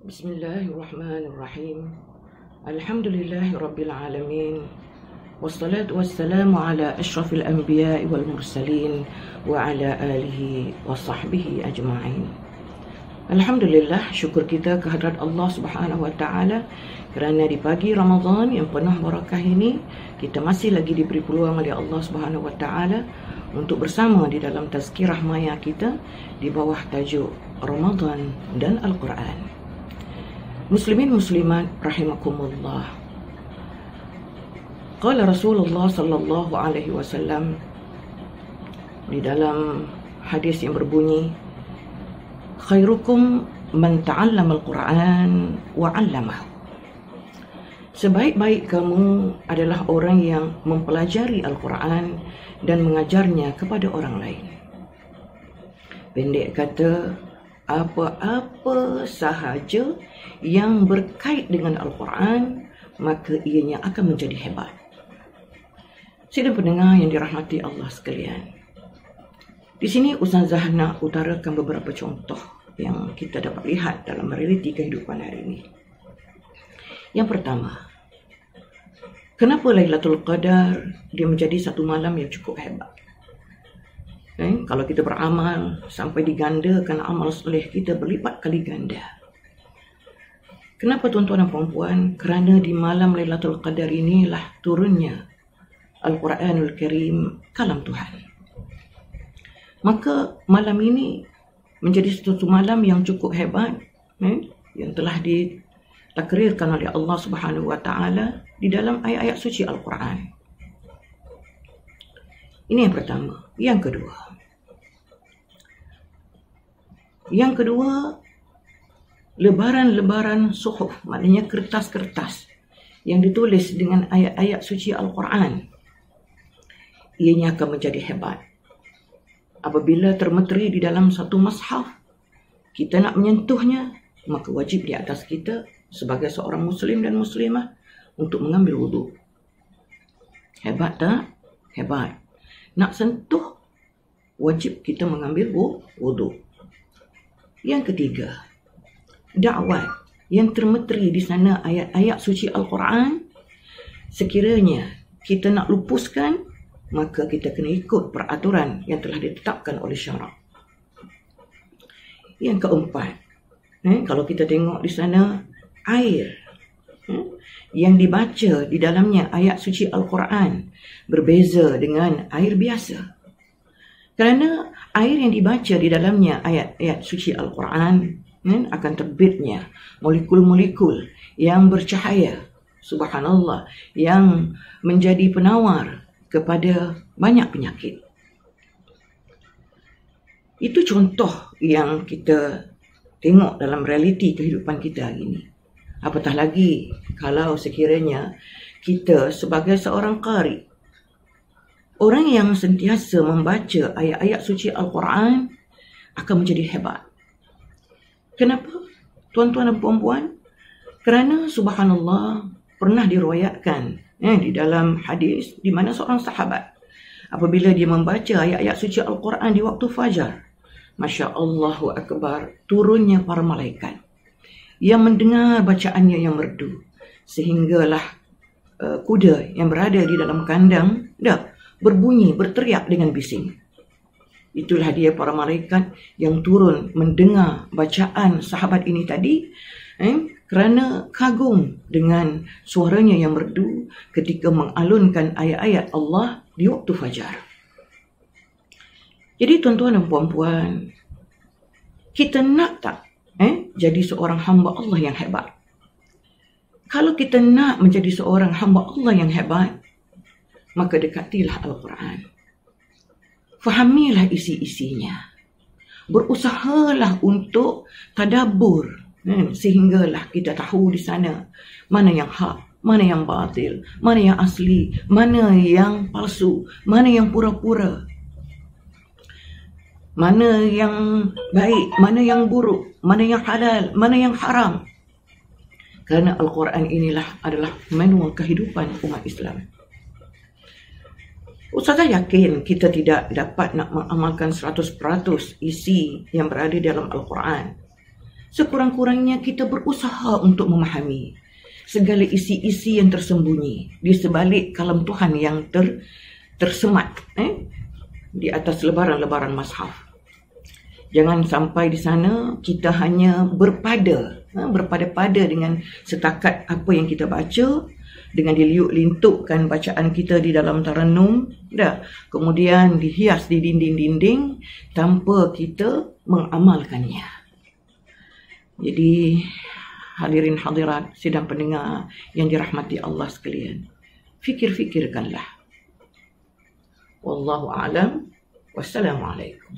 Bismillahirrahmanirrahim. Alhamdulillahirabbil alamin. Wassalatu wassalamu ala asyrafil anbiya'i wal mursalin wa ala alihi wa sahbihi ajma'in. Alhamdulillah, syukur kita kehadrat Allah Subhanahu wa taala kerana di pagi Ramadan yang penuh barakah ini kita masih lagi diberi peluang oleh Allah Subhanahu wa taala untuk bersama di dalam tazkirah maya kita di bawah tajuk Ramadan dan Al-Quran. Muslimin muslimat rahimakumullah. Qala Rasulullah sallallahu alaihi wasallam di dalam hadis yang berbunyi, khairukum man ta'allama al-Quran wa 'allamahu. Sebaik-baik kamu adalah orang yang mempelajari Al-Quran dan mengajarnya kepada orang lain. Pendek kata, apa-apa sahaja yang berkait dengan Al-Quran, maka ianya akan menjadi hebat. Sidang pendengar yang dirahmati Allah sekalian, di sini Ustazah nak utarakan beberapa contoh yang kita dapat lihat dalam realiti kehidupan hari ini. Yang pertama, kenapa Lailatul Qadar dia menjadi satu malam yang cukup hebat? Kalau kita beramal sampai digandakan amal soleh kita berlipat kali ganda. Kenapa tuan-tuan dan puan-puan? Kerana di malam Lailatul Qadar inilah turunnya Al-Quranul Karim, kalam Tuhan. Maka malam ini menjadi satu malam yang cukup hebat, yang telah ditakrirkan oleh Allah Subhanahu wa taala di dalam ayat-ayat suci Al-Quran. Ini yang pertama. Yang kedua, lebaran-lebaran suhuf, maknanya kertas-kertas yang ditulis dengan ayat-ayat suci Al-Quran. Ianya akan menjadi hebat. Apabila termeteri di dalam satu mushaf, kita nak menyentuhnya, maka wajib di atas kita sebagai seorang muslim dan muslimah untuk mengambil wudu. Hebat tak? Hebat. Nak sentuh, wajib kita mengambil wudu. Yang ketiga, dakwah yang termeteri di sana ayat-ayat suci Al-Quran. Sekiranya kita nak lupuskan, maka kita kena ikut peraturan yang telah ditetapkan oleh syarak. Yang keempat, kalau kita tengok di sana air yang dibaca di dalamnya ayat suci Al-Quran berbeza dengan air biasa. Kerana air yang dibaca di dalamnya ayat-ayat suci Al-Quran akan terbitnya molekul-molekul yang bercahaya, subhanallah, yang menjadi penawar kepada banyak penyakit. Itu contoh yang kita tengok dalam realiti kehidupan kita hari ini. Apatah lagi kalau sekiranya kita sebagai seorang qari, orang yang sentiasa membaca ayat-ayat suci Al-Quran, akan menjadi hebat. Kenapa? Tuan-tuan dan puan-puan, kerana subhanallah pernah diriwayatkan di dalam hadis di mana seorang sahabat apabila dia membaca ayat-ayat suci Al-Quran di waktu fajar, Masya Allahu Akbar, turunnya para malaikat yang mendengar bacaannya yang merdu, sehinggalah kuda yang berada di dalam kandang berbunyi, berteriak dengan bising. Itulah dia para malaikat yang turun mendengar bacaan sahabat ini tadi, kerana kagum dengan suaranya yang merdu ketika mengalunkan ayat-ayat Allah di waktu fajar. Jadi tuan-tuan dan puan-puan, kita nak tak jadi seorang hamba Allah yang hebat? Kalau kita nak menjadi seorang hamba Allah yang hebat, maka dekatilah Al-Quran. Fahamilah isi-isinya. Berusahalah untuk tadabbur, sehinggalah kita tahu di sana mana yang hak, mana yang batil, mana yang asli, mana yang palsu, mana yang pura-pura, mana yang baik, mana yang buruk, mana yang halal, mana yang haram. Kerana Al-Quran inilah adalah manual kehidupan umat Islam. Ustazah yakin kita tidak dapat nak mengamalkan 100% isi yang berada dalam Al-Quran. sekurang-kurangnya kita berusaha untuk memahami segala isi-isi yang tersembunyi di sebalik kalam Tuhan yang tersemat di atas lebaran-lebaran mushaf. Jangan sampai di sana kita hanya berpada-pada dengan setakat apa yang kita baca, dengan diliuk-lintukkan bacaan kita di dalam tarannum, kemudian dihias di dinding-dinding tanpa kita mengamalkannya. Jadi hadirin hadirat sidang pendengar yang dirahmati Allah sekalian, fikir-fikirkanlah. Wallahu a'lam. Wassalamualaikum.